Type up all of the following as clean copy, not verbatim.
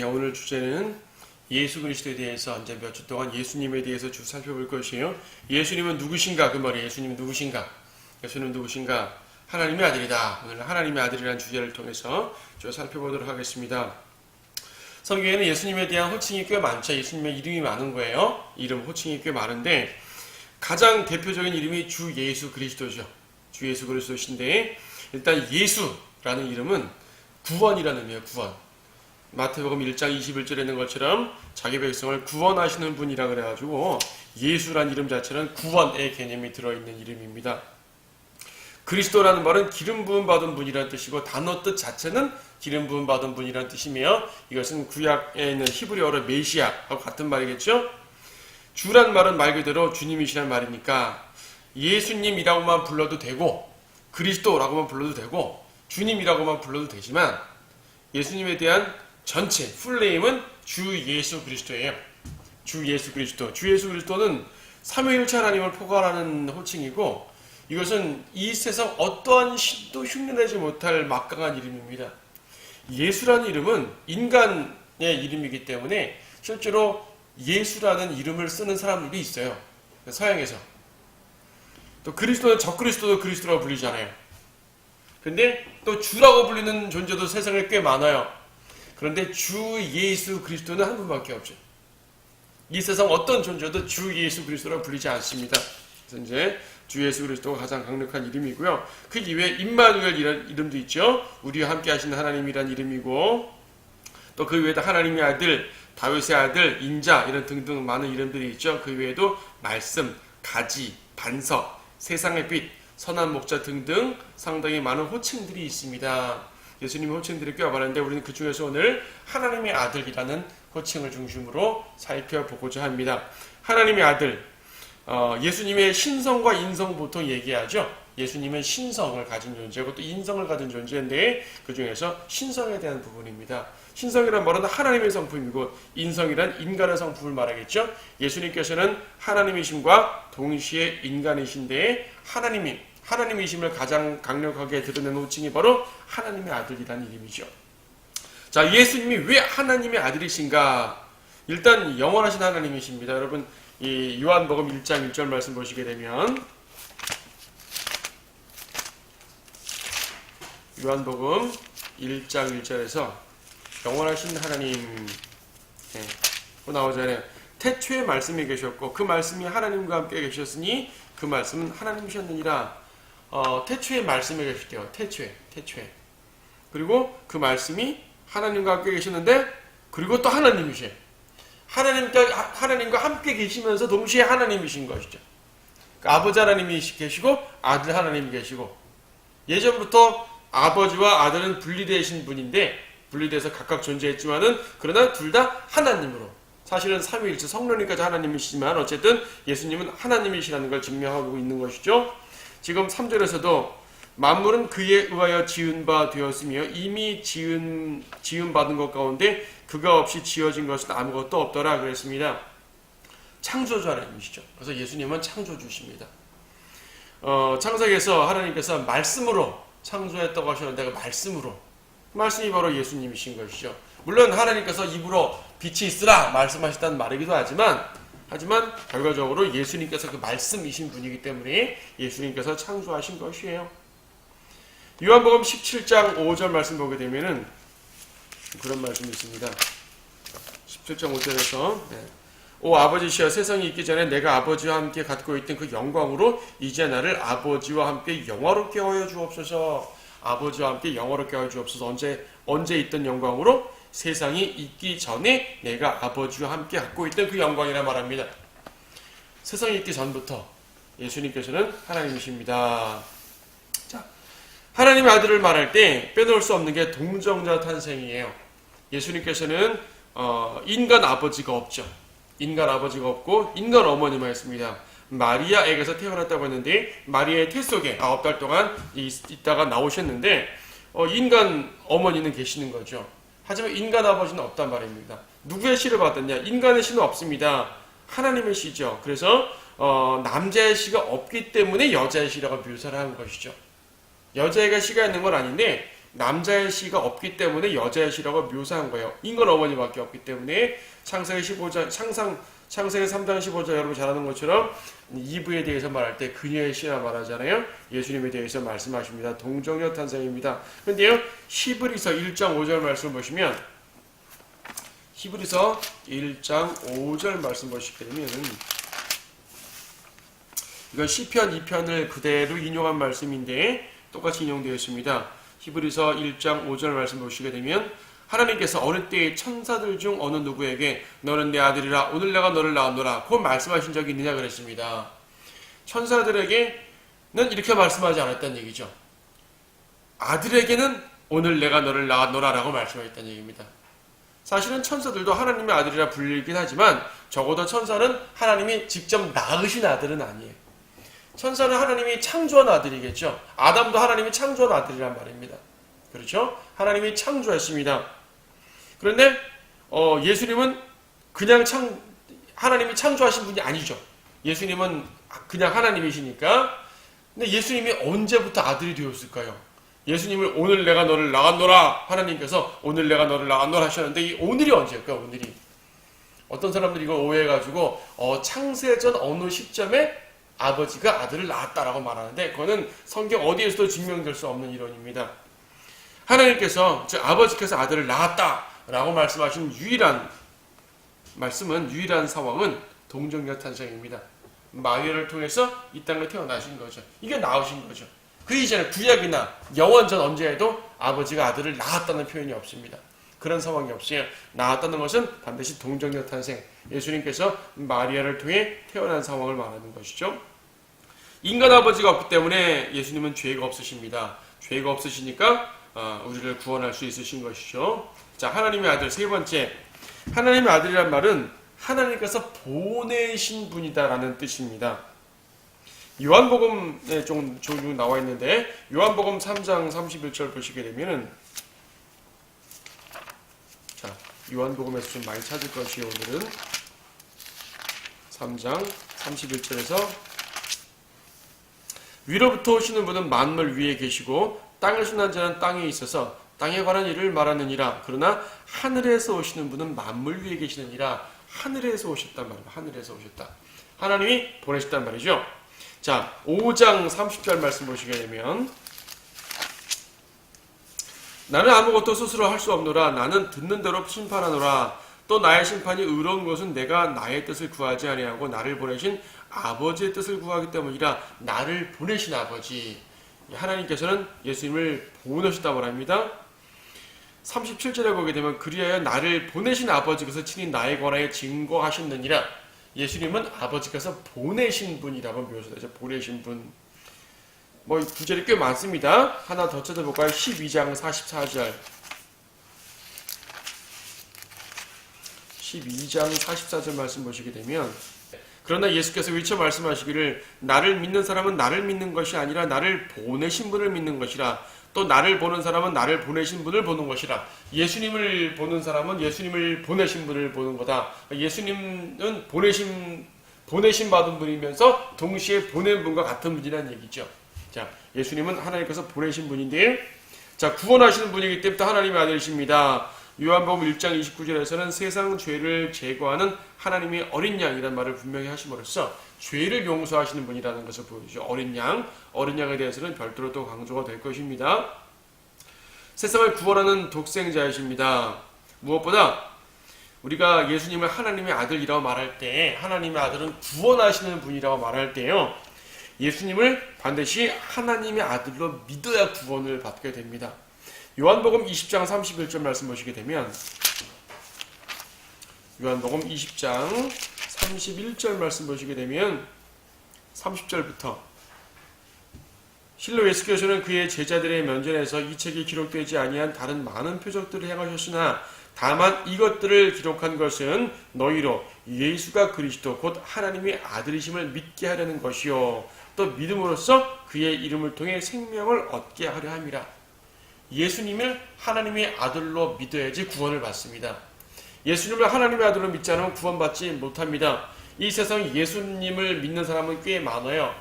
오늘 주제는 예수 그리스도에 대해서 이제 몇 주 동안 예수님에 대해서 쭉 살펴볼 것이에요. 예수님은 누구신가? 그 말이에요. 예수님은 누구신가? 예수님은 누구신가? 하나님의 아들이다. 오늘 하나님의 아들이라는 주제를 통해서 쭉 살펴보도록 하겠습니다. 성경에는 예수님에 대한 호칭이 꽤 많죠. 예수님의 이름이 많은 거예요. 이름, 호칭이 꽤 많은데 가장 대표적인 이름이 주 예수 그리스도죠. 주 예수 그리스도신데 일단 예수라는 이름은 구원이라는 의미예요. 구원. 마태복음 1장 21절에 있는 것처럼 자기 백성을 구원하시는 분이라 그래가지고 예수란 이름 자체는 구원의 개념이 들어있는 이름입니다. 그리스도라는 말은 기름 부음 받은 분이라는 뜻이고 단어 뜻 자체는 기름 부음 받은 분이라는 뜻이며 이것은 구약에 있는 히브리어로 메시아하고 같은 말이겠죠. 주란 말은 말 그대로 주님이시란 말이니까 예수님이라고만 불러도 되고 그리스도라고만 불러도 되고 주님이라고만 불러도 되지만 예수님에 대한 전체 풀네임은 주 예수 그리스도예요. 주 예수 그리스도. 주 예수 그리스도는 삼위일체 하나님을 포괄하는 호칭이고 이것은 이 세상 어떠한 신도 흉내내지 못할 막강한 이름입니다. 예수라는 이름은 인간의 이름이기 때문에 실제로 예수라는 이름을 쓰는 사람들이 있어요. 서양에서. 또 그리스도는 적그리스도도 그리스도라고 불리잖아요. 근데 또 주라고 불리는 존재도 세상에 꽤 많아요. 그런데 주 예수 그리스도는 한 분밖에 없죠. 이 세상 어떤 존재도 주 예수 그리스도라고 불리지 않습니다. 그래서 이제 주 예수 그리스도가 가장 강력한 이름이고요. 그 이외에 임마누엘이라는 이름도 있죠. 우리와 함께 하시는 하나님이라는 이름이고 또 그 외에도 하나님의 아들, 다윗의 아들, 인자 이런 등등 많은 이름들이 있죠. 그 외에도 말씀, 가지, 반석, 세상의 빛, 선한 목자 등등 상당히 많은 호칭들이 있습니다. 예수님의 호칭들이 꽤 많은데 우리는 그 중에서 오늘 하나님의 아들이라는 호칭을 중심으로 살펴보고자 합니다. 하나님의 아들, 예수님의 신성과 인성 보통 얘기하죠. 예수님은 신성을 가진 존재고 또 인성을 가진 존재인데 그 중에서 신성에 대한 부분입니다. 신성이란 말은 하나님의 성품이고 인성이란 인간의 성품을 말하겠죠. 예수님께서는 하나님이심과 동시에 인간이신데 하나님이심을 가장 강력하게 드러낸 호칭이 바로 하나님의 아들이라는 이름이죠. 자, 예수님이 왜 하나님의 아들이신가? 일단 영원하신 하나님이십니다. 여러분 이 요한복음 1장 1절 말씀 보시게 되면 요한복음 1장 1절에서 영원하신 하나님 나오잖아요. 태초에 말씀이 계셨고 그 말씀이 하나님과 함께 계셨으니 그 말씀은 하나님이셨느니라. 태초에 말씀이 계실게요. 태초에. 그리고 그 말씀이 하나님과 함께 계셨는데 그리고 또 하나님이세요. 하나님과 함께 계시면서 동시에 하나님이신 것이죠. 그러니까 아버지 하나님이 계시고 아들 하나님이 계시고 예전부터 아버지와 아들은 분리되신 분인데 분리돼서 각각 존재했지만은 그러나 둘 다 하나님으로 사실은 삼위일체 성령님까지 하나님이시지만 어쨌든 예수님은 하나님이시라는 걸 증명하고 있는 것이죠. 지금 3절에서도 만물은 그에 의하여 지은 바 되었으며 이미 지은 받은 것 가운데 그가 없이 지어진 것은 아무것도 없더라 그랬습니다. 창조주 하나님이시죠. 그래서 예수님은 창조주십니다. 창세기에서 하나님께서 말씀으로 창조했다고 하셨는데 그 말씀이 바로 예수님이신 것이죠. 물론 하나님께서 입으로 빛이 있으라 말씀하셨다는 말이기도 하지만 결과적으로 예수님께서 그 말씀이신 분이기 때문에 예수님께서 창조하신 것이에요. 요한복음 17장 5절 말씀 보게 되면은 그런 말씀이 있습니다. 17장 5절에서 오 아버지시여 세상이 있기 전에 내가 아버지와 함께 갖고 있던 그 영광으로 이제 나를 아버지와 함께 영화롭게 하여 주옵소서. 아버지와 함께 영화롭게 하여 주옵소서. 언제 있던 영광으로? 세상이 있기 전에 내가 아버지와 함께 갖고 있던 그 영광이라 말합니다. 세상이 있기 전부터 예수님께서는 하나님이십니다. 자, 하나님의 아들을 말할 때 빼놓을 수 없는 게 동정자 탄생이에요. 예수님께서는 인간 아버지가 없죠. 인간 아버지가 없고 인간 어머니만 있습니다. 마리아에게서 태어났다고 했는데 마리아의 태 속에 9달 동안 있다가 나오셨는데 인간 어머니는 계시는 거죠. 하지만 인간 아버지는 없단 말입니다. 누구의 씨를 받았냐? 인간의 씨는 없습니다. 하나님의 씨죠. 그래서 남자의 씨가 없기 때문에 여자의 씨라고 묘사를 한 것이죠. 여자애가 씨가 있는 건 아닌데 남자의 씨가 없기 때문에 여자의 씨라고 묘사한 거예요. 인간 어머니밖에 없기 때문에 창세기 3장 15절 여러분 잘 아는 것처럼 이브에 대해서 말할 때 그녀의 씨라 말하잖아요. 예수님에 대해서 말씀하십니다. 동정녀 탄생입니다. 그런데요, 히브리서 1장 5절 말씀 보시면, 히브리서 1장 5절 말씀 보시게 되면, 이건 시편 2편을 그대로 인용한 말씀인데 똑같이 인용되어 있습니다. 히브리서 1장 5절 말씀 보시게 되면, 하나님께서 어느 때에 천사들 중 어느 누구에게 너는 내 아들이라 오늘 내가 너를 낳았노라 고 말씀하신 적이 있느냐 그랬습니다. 천사들에게는 이렇게 말씀하지 않았다는 얘기죠. 아들에게는 오늘 내가 너를 낳았노라 라고 말씀하셨다는 얘기입니다. 사실은 천사들도 하나님의 아들이라 불리긴 하지만 적어도 천사는 하나님이 직접 낳으신 아들은 아니에요. 천사는 하나님이 창조한 아들이겠죠. 아담도 하나님이 창조한 아들이란 말입니다. 그렇죠? 하나님이 창조했습니다. 그런데 예수님은 그냥 하나님이 창조하신 분이 아니죠. 예수님은 그냥 하나님이시니까. 근데 예수님이 언제부터 아들이 되었을까요? 예수님을 오늘 내가 너를 낳았노라 하나님께서 오늘 내가 너를 낳았노라 하셨는데 이 오늘이 언제일까요? 오늘이. 어떤 사람들이 이걸 오해해가지고 창세전 어느 시점에 아버지가 아들을 낳았다라고 말하는데 그거는 성경 어디에서도 증명될 수 없는 이론입니다. 하나님께서 즉 아버지께서 아들을 낳았다라고 말씀하신 유일한 상황은 동정녀 탄생입니다. 마리아를 통해서 이 땅에 태어나신 거죠. 이게 낳으신 거죠. 그 이전에 구약이나 영원전 언제에도 아버지가 아들을 낳았다는 표현이 없습니다. 그런 상황이 없어요. 낳았다는 것은 반드시 동정녀 탄생, 예수님께서 마리아를 통해 태어난 상황을 말하는 것이죠. 인간 아버지가 없기 때문에 예수님은 죄가 없으십니다. 죄가 없으시니까 우리를 구원할 수 있으신 것이죠. 자, 하나님의 아들 세 번째, 하나님의 아들이란 말은 하나님께서 보내신 분이다라는 뜻입니다. 요한복음에 좀 나와 있는데 요한복음 3장 31절 보시게 되면은 자, 요한복음에서 좀 많이 찾을 것이요. 오늘은 3장 31절에서 위로부터 오시는 분은 만물 위에 계시고 땅을 순한 자는 땅에 있어서 땅에 관한 일을 말하느니라. 그러나 하늘에서 오시는 분은 만물 위에 계시느니라. 하늘에서 오셨단 말이에요. 하늘에서 오셨다. 하나님이 보내셨단 말이죠. 자, 5장 30절 말씀 보시게 되면 나는 아무것도 스스로 할 수 없노라. 나는 듣는 대로 심판하노라. 또 나의 심판이 의로운 것은 내가 나의 뜻을 구하지 아니하고 나를 보내신 아버지의 뜻을 구하기 때문이라. 나를 보내신 아버지. 하나님께서는 예수님을 보내셨다고 합니다. 37절에 보게 되면 그리하여 나를 보내신 아버지께서 친히 나에 관하여 증거하셨느니라. 예수님은 아버지께서 보내신 분이라고 묘사되죠. 보내신 분. 구절이 꽤 많습니다. 하나 더 찾아볼까요? 12장 44절. 12장 44절 말씀 보시게 되면 그러나 예수께서 위쳐 말씀하시기를 나를 믿는 사람은 나를 믿는 것이 아니라 나를 보내신 분을 믿는 것이라. 또 나를 보는 사람은 나를 보내신 분을 보는 것이라. 예수님을 보는 사람은 예수님을 보내신 분을 보는 거다. 예수님은 보내신 받은 분이면서 동시에 보낸 분과 같은 분이라는 얘기죠. 자, 예수님은 하나님께서 보내신 분인데, 자, 구원하시는 분이기 때문에 하나님의 아들이십니다. 요한복음 1장 29절에서는 세상 죄를 제거하는 하나님의 어린 양이라는 말을 분명히 하심으로써 죄를 용서하시는 분이라는 것을 보여주죠. 어린 양에 대해서는 별도로 또 강조가 될 것입니다. 세상을 구원하는 독생자이십니다. 무엇보다 우리가 예수님을 하나님의 아들이라고 말할 때, 하나님의 아들은 구원하시는 분이라고 말할 때요, 예수님을 반드시 하나님의 아들로 믿어야 구원을 받게 됩니다. 요한복음 20장 31절 말씀 보시게 되면 요한복음 20장 31절 말씀 보시게 되면 30절부터 실로 예수께서는 그의 제자들의 면전에서 이 책에 기록되지 아니한 다른 많은 표적들을 행하셨으나 다만 이것들을 기록한 것은 너희로 예수가 그리스도 곧 하나님의 아들이심을 믿게 하려는 것이요 또 믿음으로써 그의 이름을 통해 생명을 얻게 하려 함이라. 예수님을 하나님의 아들로 믿어야지 구원을 받습니다. 예수님을 하나님의 아들로 믿지 않으면 구원받지 못합니다. 이 세상에 예수님을 믿는 사람은 꽤 많아요.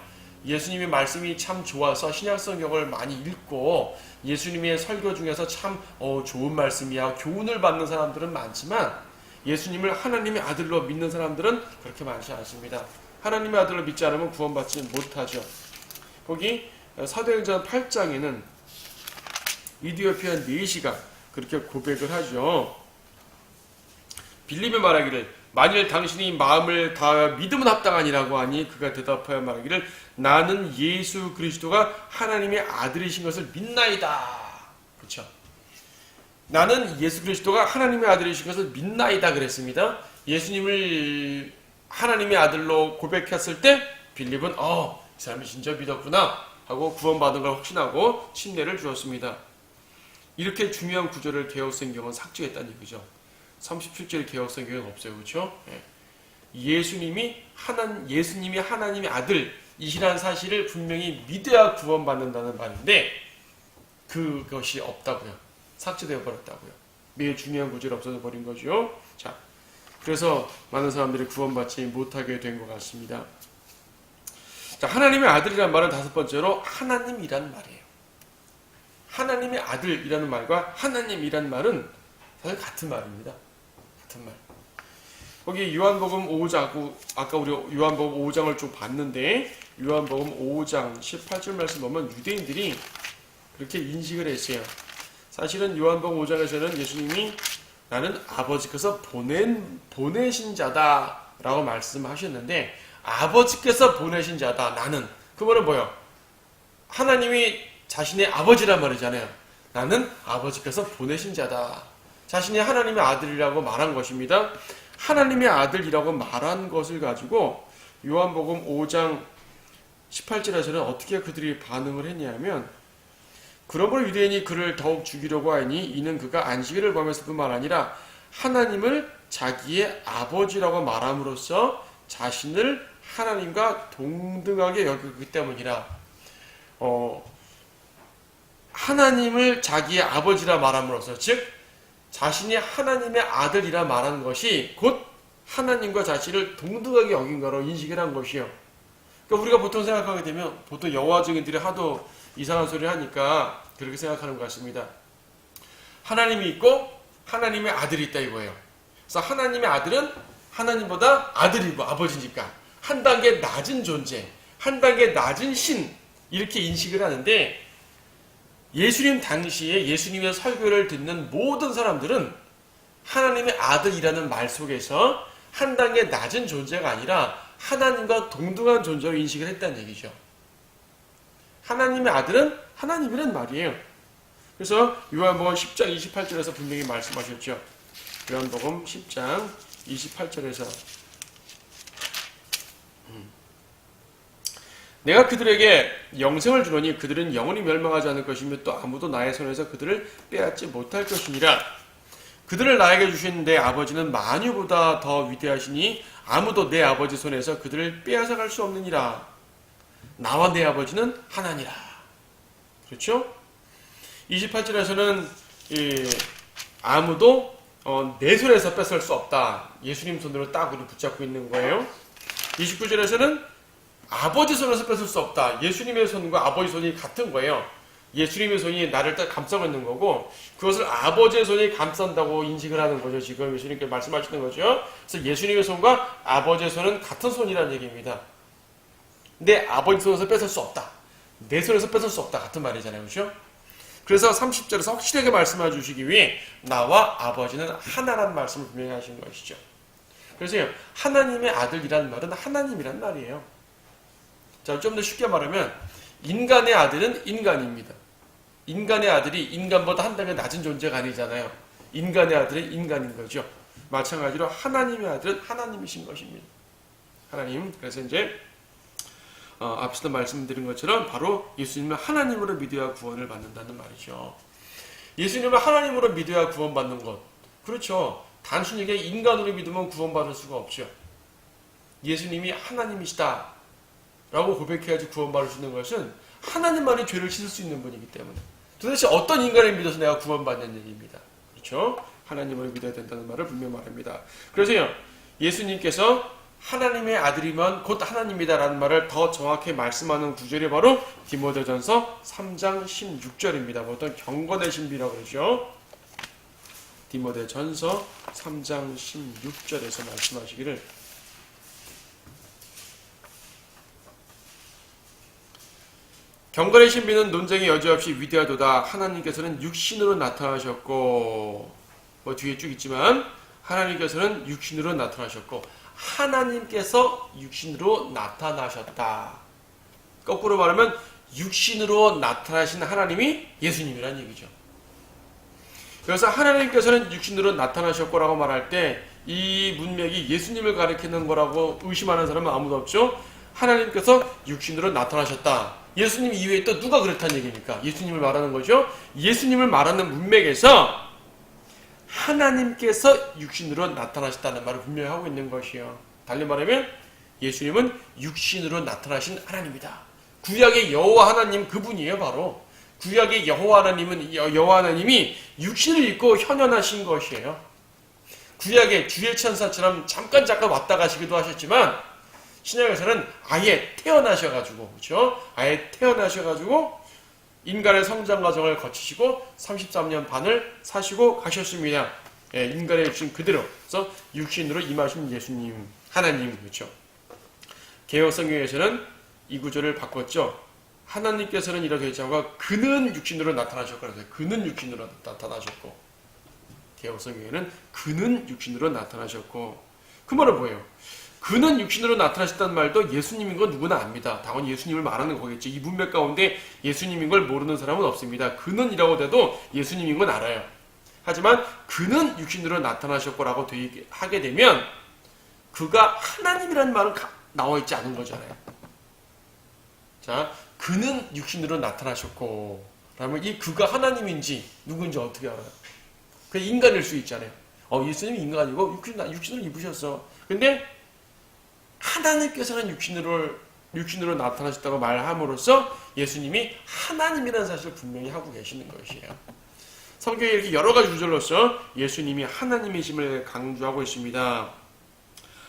예수님의 말씀이 참 좋아서 신약성경을 많이 읽고 예수님의 설교 중에서 참 좋은 말씀이야 교훈을 받는 사람들은 많지만 예수님을 하나님의 아들로 믿는 사람들은 그렇게 많지 않습니다. 하나님의 아들로 믿지 않으면 구원받지 못하죠. 거기 사도행전 8장에는 이디오피아 내시가 그렇게 고백을 하죠. 빌립이 말하기를 만일 당신이 마음을 다 믿음은 합당하니라고 하니 그가 대답하여 말하기를 나는 예수 그리스도가 하나님의 아들이신 것을 믿나이다. 그렇죠? 나는 예수 그리스도가 하나님의 아들이신 것을 믿나이다 그랬습니다. 예수님을 하나님의 아들로 고백했을 때 빌립은 이 사람이 진짜 믿었구나 하고 구원받은 걸 확신하고 침례를 주었습니다. 이렇게 중요한 구절을 개혁성경은 삭제했다는 얘기죠. 37절 개혁성경은 없어요. 그렇죠? 예수님이 하나님의 아들이시라는 사실을 분명히 믿어야 구원받는다는 말인데 그것이 없다고요. 삭제되어 버렸다고요. 매우 중요한 구절이 없어져 버린 거죠. 자, 그래서 많은 사람들이 구원받지 못하게 된 것 같습니다. 자, 하나님의 아들이라는 말은 다섯 번째로 하나님이라는 말이에요. 하나님의 아들이라는 말과 하나님이라는 말은 사실 같은 말입니다. 같은 말. 거기 요한복음 5장, 아까 우리 요한복음 5장을 좀 봤는데 요한복음 5장 18절 말씀 보면 유대인들이 그렇게 인식을 했어요. 사실은 요한복음 5장에서는 예수님이 나는 아버지께서 보내신 자다 라고 말씀하셨는데 아버지께서 보내신 자다 나는 그 말은 뭐예요? 하나님이 자신의 아버지란 말이잖아요. 나는 아버지께서 보내신 자다. 자신이 하나님의 아들이라고 말한 것입니다. 하나님의 아들이라고 말한 것을 가지고 요한복음 5장 18절에서는 어떻게 그들이 반응을 했냐면 그러므로 유대인이 그를 더욱 죽이려고 하니 이는 그가 안식일을 범했을 뿐만 아니라 하나님을 자기의 아버지라고 말함으로써 자신을 하나님과 동등하게 여기기 때문이라. 하나님을 자기의 아버지라 말함으로써 즉 자신이 하나님의 아들이라 말한 것이 곧 하나님과 자신을 동등하게 여긴 거로 인식을 한 것이요. 그러니까 우리가 보통 생각하게 되면 보통 여호와 증인들이 하도 이상한 소리를 하니까 그렇게 생각하는 것 같습니다. 하나님이 있고 하나님의 아들이 있다 이거예요. 그래서 하나님의 아들은 하나님보다 아들이고 아버지니까 한 단계 낮은 존재, 한 단계 낮은 신 이렇게 인식을 하는데 예수님 당시에 예수님의 설교를 듣는 모든 사람들은 하나님의 아들이라는 말 속에서 한 단계 낮은 존재가 아니라 하나님과 동등한 존재로 인식을 했다는 얘기죠. 하나님의 아들은 하나님이란 말이에요. 그래서 요한복음 10장 28절에서 분명히 말씀하셨죠. 요한복음 10장 28절에서 내가 그들에게 영생을 주노니 그들은 영원히 멸망하지 않을 것이며 또 아무도 나의 손에서 그들을 빼앗지 못할 것이니라. 그들을 나에게 주신 내 아버지는 만유보다 더 위대하시니 아무도 내 아버지 손에서 그들을 빼앗아갈 수 없느니라. 나와 내 아버지는 하나니라. 그렇죠? 28절에서는 아무도 내 손에서 뺏을 수 없다. 예수님 손으로 딱 우리 붙잡고 있는 거예요. 29절에서는 아버지 손에서 뺏을 수 없다. 예수님의 손과 아버지 손이 같은 거예요. 예수님의 손이 나를 딱 감싸고 있는 거고 그것을 아버지의 손이 감싼다고 인식을 하는 거죠. 지금 예수님께 말씀하시는 거죠. 그래서 예수님의 손과 아버지의 손은 같은 손이라는 얘기입니다. 내 아버지 손에서 뺏을 수 없다. 내 손에서 뺏을 수 없다. 같은 말이잖아요. 그렇죠? 그래서 30절에서 확실하게 말씀해 주시기 위해 나와 아버지는 하나라는 말씀을 분명히 하신 것이죠. 그래서 하나님의 아들이라는 말은 하나님이란 말이에요. 자, 좀 더 쉽게 말하면 인간의 아들은 인간입니다. 인간의 아들이 인간보다 한 단계 낮은 존재가 아니잖아요. 인간의 아들은 인간인 거죠. 마찬가지로 하나님의 아들은 하나님이신 것입니다. 하나님. 그래서 이제 앞서도 말씀드린 것처럼 바로 예수님을 하나님으로 믿어야 구원을 받는다는 말이죠. 예수님을 하나님으로 믿어야 구원받는 것. 그렇죠. 단순히 인간으로 믿으면 구원받을 수가 없죠. 예수님이 하나님이시다 라고 고백해야지 구원받을 수 있는 것은 하나님만이 죄를 씻을 수 있는 분이기 때문에 도대체 어떤 인간을 믿어서 내가 구원받는 얘기입니다. 그렇죠? 하나님을 믿어야 된다는 말을 분명히 말합니다. 그래서요 예수님께서 하나님의 아들이면 곧 하나님이다라는 말을 더 정확히 말씀하는 구절이 바로 디모데전서 3장 16절입니다. 보통 경건의 신비라고 그러죠. 디모데전서 3장 16절에서 말씀하시기를 경건의 신비는 논쟁이 여지없이 위대하도다. 하나님께서는 육신으로 나타나셨고 뭐 뒤에 쭉 있지만 하나님께서는 육신으로 나타나셨고 하나님께서 육신으로 나타나셨다. 거꾸로 말하면 육신으로 나타나신 하나님이 예수님이라는 얘기죠. 그래서 하나님께서는 육신으로 나타나셨고라고 말할 때 이 문맥이 예수님을 가리키는 거라고 의심하는 사람은 아무도 없죠. 하나님께서 육신으로 나타나셨다. 예수님 이외에 또 누가 그렇다는 얘기입니까? 예수님을 말하는 거죠. 예수님을 말하는 문맥에서 하나님께서 육신으로 나타나셨다는 말을 분명히 하고 있는 것이요. 달리 말하면 예수님은 육신으로 나타나신 하나님이다. 구약의 여호와 하나님 그분이에요. 바로 구약의 여호와 하나님이 육신을 입고 현현하신 것이에요. 구약의 주의 천사처럼 잠깐 왔다 가시기도 하셨지만 신약에서는 아예 태어나셔가지고 그렇죠? 아예 태어나셔가지고 인간의 성장 과정을 거치시고 33년 반을 사시고 가셨습니다. 예, 인간의 육신 그대로. 그래서 육신으로 임하신 예수님, 하나님 그렇죠. 개혁성경에서는 이 구절을 바꿨죠. 하나님께서는 이렇게 했자고 그는 육신으로 나타나셨고 그래서 그는 육신으로 나타나셨고 개혁성경에는 그는 육신으로 나타나셨고 그 말은 뭐예요? 그는 육신으로 나타나셨다는 말도 예수님인 건 누구나 압니다. 당연히 예수님을 말하는 거겠죠. 이 문맥 가운데 예수님인 걸 모르는 사람은 없습니다. 그는이라고 돼도 예수님인 건 알아요. 하지만 그는 육신으로 나타나셨고라고 하게 되면 그가 하나님이라는 말은 나와 있지 않은 거잖아요. 자, 그는 육신으로 나타나셨고 그러면 이 그가 하나님인지 누군지 어떻게 알아요? 그 인간일 수 있잖아요. 예수님이 인간이고 육신을 입으셨어. 근데 하나님께서는 육신으로 나타나셨다고 말함으로써 예수님이 하나님이라는 사실을 분명히 하고 계시는 것이에요. 성경에 이렇게 여러 가지 구절로서 예수님이 하나님이심을 강조하고 있습니다.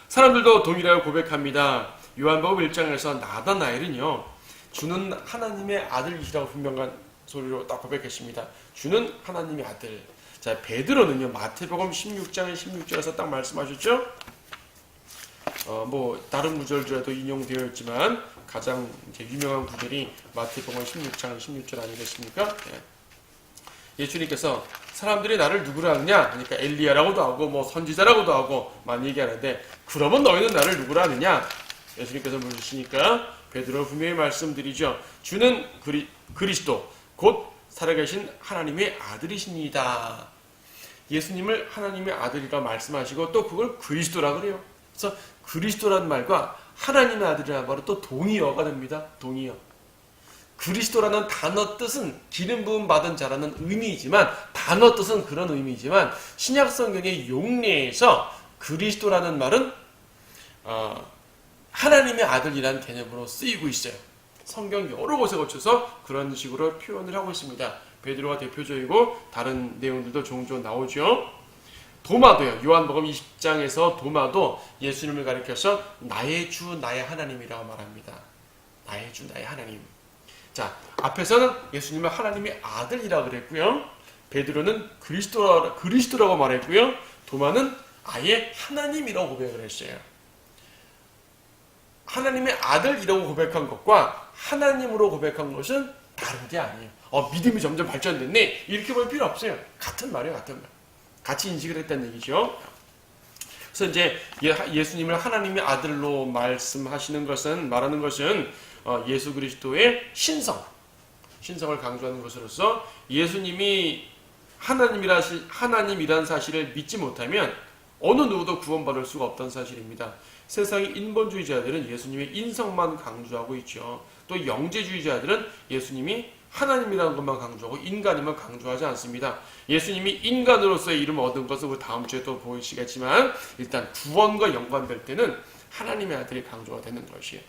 사람들도 동일하게 고백합니다. 요한복음 1장에서 나다나엘은요, 주는 하나님의 아들이시라고 분명한 소리로 딱 고백했습니다. 주는 하나님의 아들. 자, 베드로는요, 마태복음 16장 16절에서 딱 말씀하셨죠? 다른 구절들에도 인용되어 있지만 가장 이제 유명한 구절이 마태복음 16장 16절 아니겠습니까? 예수님께서 사람들이 나를 누구라 하느냐? 그러니까 엘리야라고도 하고 선지자라고도 하고 많이 얘기하는데 그러면 너희는 나를 누구라 하느냐? 예수님께서 물으시니까 베드로 분명히 말씀드리죠. 주는 그리스도 곧 살아계신 하나님의 아들이십니다. 예수님을 하나님의 아들이라 말씀하시고 또 그걸 그리스도라 그래요. 그래서 그리스도라는 말과 하나님의 아들이라는 말은 또 동의어가 됩니다. 동의어. 그리스도라는 단어 뜻은 기름 부음 받은 자라는 의미이지만 단어 뜻은 그런 의미이지만 신약 성경의 용례에서 그리스도라는 말은 하나님의 아들이라는 개념으로 쓰이고 있어요. 성경 여러 곳에 거쳐서 그런 식으로 표현을 하고 있습니다. 베드로가 대표적이고 다른 내용들도 종종 나오죠. 도마도요. 요한복음 20장에서 도마도 예수님을 가리켜서 나의 주 나의 하나님이라고 말합니다. 나의 주 나의 하나님. 자, 앞에서는 예수님을 하나님의 아들이라고 그랬고요. 베드로는 그리스도라고 말했고요. 도마는 아예 하나님이라고 고백을 했어요. 하나님의 아들이라고 고백한 것과 하나님으로 고백한 것은 다른 게 아니에요. 믿음이 점점 발전됐네. 이렇게 볼 필요 없어요. 같은 말이에요. 같은 말. 같이 인식을 했다는 얘기죠. 그래서 이제 예수님을 하나님의 아들로 말하는 것은 예수 그리스도의 신성을 강조하는 것으로서 예수님이 하나님이란 사실을 믿지 못하면 어느 누구도 구원받을 수가 없다는 사실입니다. 세상의 인본주의자들은 예수님의 인성만 강조하고 있죠. 또 영재주의자들은 예수님이 하나님이라는 것만 강조하고 인간임을 강조하지 않습니다. 예수님이 인간으로서의 이름을 얻은 것은 우리 다음 주에 또 보이시겠지만 일단 구원과 연관될 때는 하나님의 아들이 강조가 되는 것이에요.